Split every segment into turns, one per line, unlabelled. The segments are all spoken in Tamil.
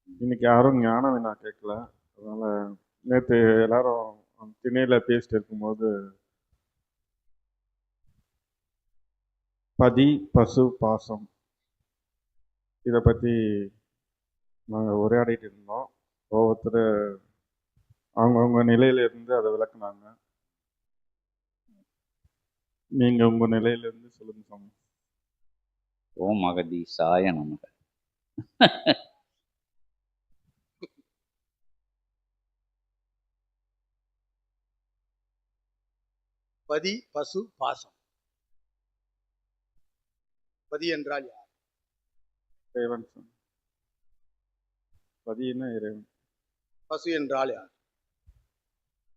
இன்னைக்கு யாரும் ஞான வினா கேட்கல. அதனால நேற்று எல்லாரும் திணையில பேசிட்டு இருக்கும்போது பதி பசு பாசம் இதை பற்றி நாங்கள் உரையாடிட்டு இருந்தோம். ஒவ்வொருத்தர் அவங்கவுங்க நிலையிலிருந்து அதை விளக்குனாங்க. நீங்கள் உங்கள் நிலையிலிருந்து சொல்லுங்க சாமி.
ஓம் அகதீசாய நமக.
பதி பசு பாசம். பதி என்றால் யார்?
இறைவன். பதினா இறைவன்.
பசு என்றால் யார்?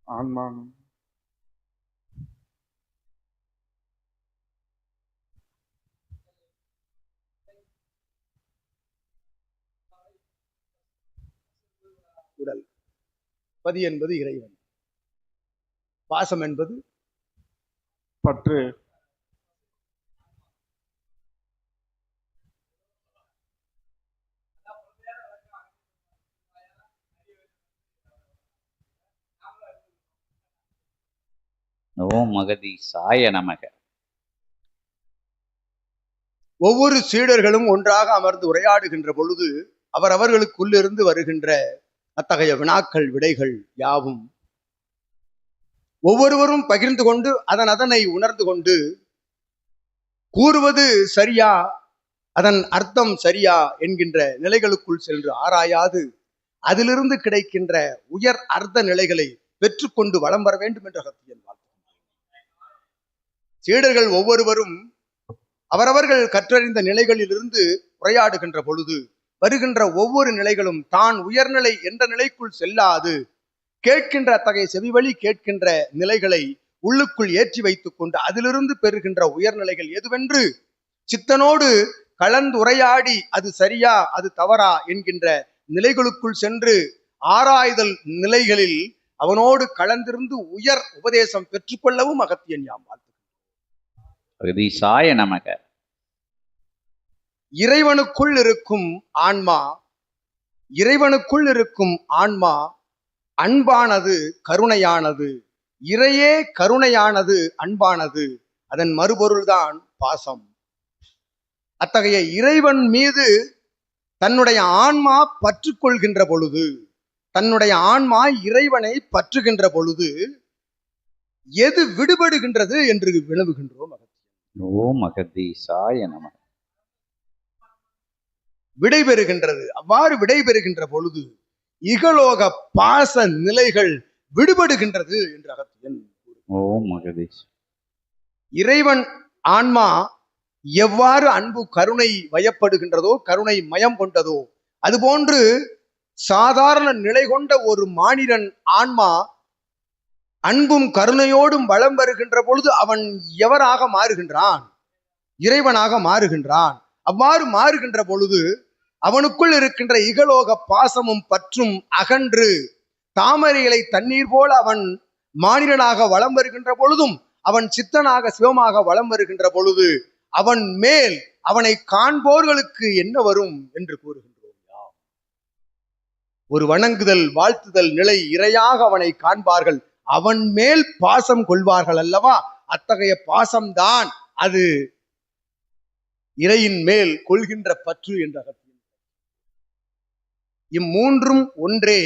ஆன்மான்.
உடல். பதி என்பது இறைவன். பாசம் என்பது
பற்று.
ஓம் அகதீசாய நமக.
ஒவ்வொரு சீடர்களும் ஒன்றாக அமர்ந்து உரையாடுகின்ற பொழுது அவர்களுக்குள்ளிருந்து வருகின்ற அத்தகைய வினாக்கள் விடைகள் யாவும் ஒவ்வொருவரும் பகிர்ந்து கொண்டு அதனை உணர்ந்து கொண்டு கூறுவது சரியா, அதன் அர்த்தம் சரியா என்கின்ற நிலைகளுக்குள் சென்று ஆராயாது அதிலிருந்து கிடைக்கின்ற உயர் அர்த்த நிலைகளை பெற்றுக்கொண்டு வளம் வர வேண்டும் என்ற கருத்தியல் வாழ்க்கை. சீடர்கள் ஒவ்வொருவரும் அவரவர்கள் கற்றறிந்த நிலைகளிலிருந்து உரையாடுகின்ற பொழுது வருகின்ற ஒவ்வொரு நிலைகளும் தான் உயர்நிலை என்ற நிலைக்குள் செல்லாது கேட்கின்ற அத்தகைய செவிவழி கேட்கின்ற நிலைகளை உள்ளுக்குள் ஏற்றி வைத்துக் கொண்டு அதிலிருந்து பெறுகின்ற உயர்நிலைகள் எதுவென்று சித்தனோடு கலந்துரையாடி அது சரியா அது தவறா என்கின்ற நிலைகளுக்குள் சென்று ஆராய்தல் நிலைகளில் அவனோடு கலந்திருந்து உயர் உபதேசம் பெற்றுக்கொள்ளவும் அகத்தியன் யாம் வாழ்த்து.
அகதீசாய நமக.
இறைவனுக்குள் இருக்கும் ஆன்மா, இறைவனுக்குள் இருக்கும் ஆன்மா அன்பானது, கருணையானது. இறையே கருணையானது, அன்பானது. அதன் மறுபொருள்தான் பாசம். அத்தகைய இறைவன் மீது தன்னுடைய ஆன்மா பற்று கொள்கின்ற பொழுது, தன்னுடைய ஆன்மா இறைவனை பற்றுகின்ற பொழுது எது விடுபடுகின்றது என்று வினவுகின்றோம்.
ஓம் அகதீசாய நமக.
விடைபெறுகின்றது. அவ்வாறு விடைபெறுகின்ற பொழுது இகலோக பாச நிலைகள் விடுபடுகின்றது என்று அகத்தியன்.
ஓம் அகதீஷ்.
இறைவன் ஆன்மா எவ்வாறு அன்பு கருணை வயப்படுகின்றதோ, கருணை மயம் கொண்டதோ, அதுபோன்று சாதாரண நிலை கொண்ட ஒரு மானிடன் ஆன்மா அன்பும் கருணையோடும் வளம் வருகின்ற பொழுது அவன் எவராக மாறுகின்றான்? இறைவனாக மாறுகின்றான். அவ்வாறு மாறுகின்ற பொழுது அவனுக்குள் இருக்கின்ற இகலோக பாசமும் பற்றும் அகன்று தாமரை இலை தண்ணீர் போல அவன் மானிடனாக வளம் வருகின்ற பொழுதும் அவன் சித்தனாக சிவமாக வளம் வருகின்ற பொழுது அவன் மேல் அவனை காண்போர்களுக்கு என்ன வரும் என்று கூறுகின்றோம். ஒரு வணங்குதல் வாழ்த்துதல் நிலை இறையாக அவனை காண்பார்கள், அவன் மேல் பாசம் கொள்வார்கள் அல்லவா? அத்தகைய பாசம்தான் அது இறையின் மேல் கொள்கின்ற பற்று என்ற அகத்தியம். இம்மூன்றும் ஒன்றே.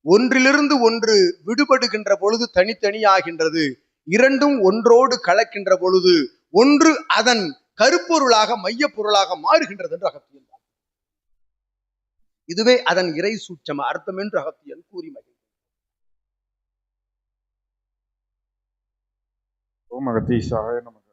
ஒன்றிலிருந்து ஒன்று விடுபடுகின்ற பொழுது தனித்தனியாகின்றது. இரண்டும் ஒன்றோடு கலக்கின்ற பொழுது ஒன்று அதன் கருப்பொருளாக மைய பொருளாக மாறுகின்றது என்று அகத்தியன். இதுவே அதன் இறை சூட்சம அர்த்தம் என்று அகத்தியன் கூறி மகிழ்ந்தார்.
ஓம் அகதீசாய நமக.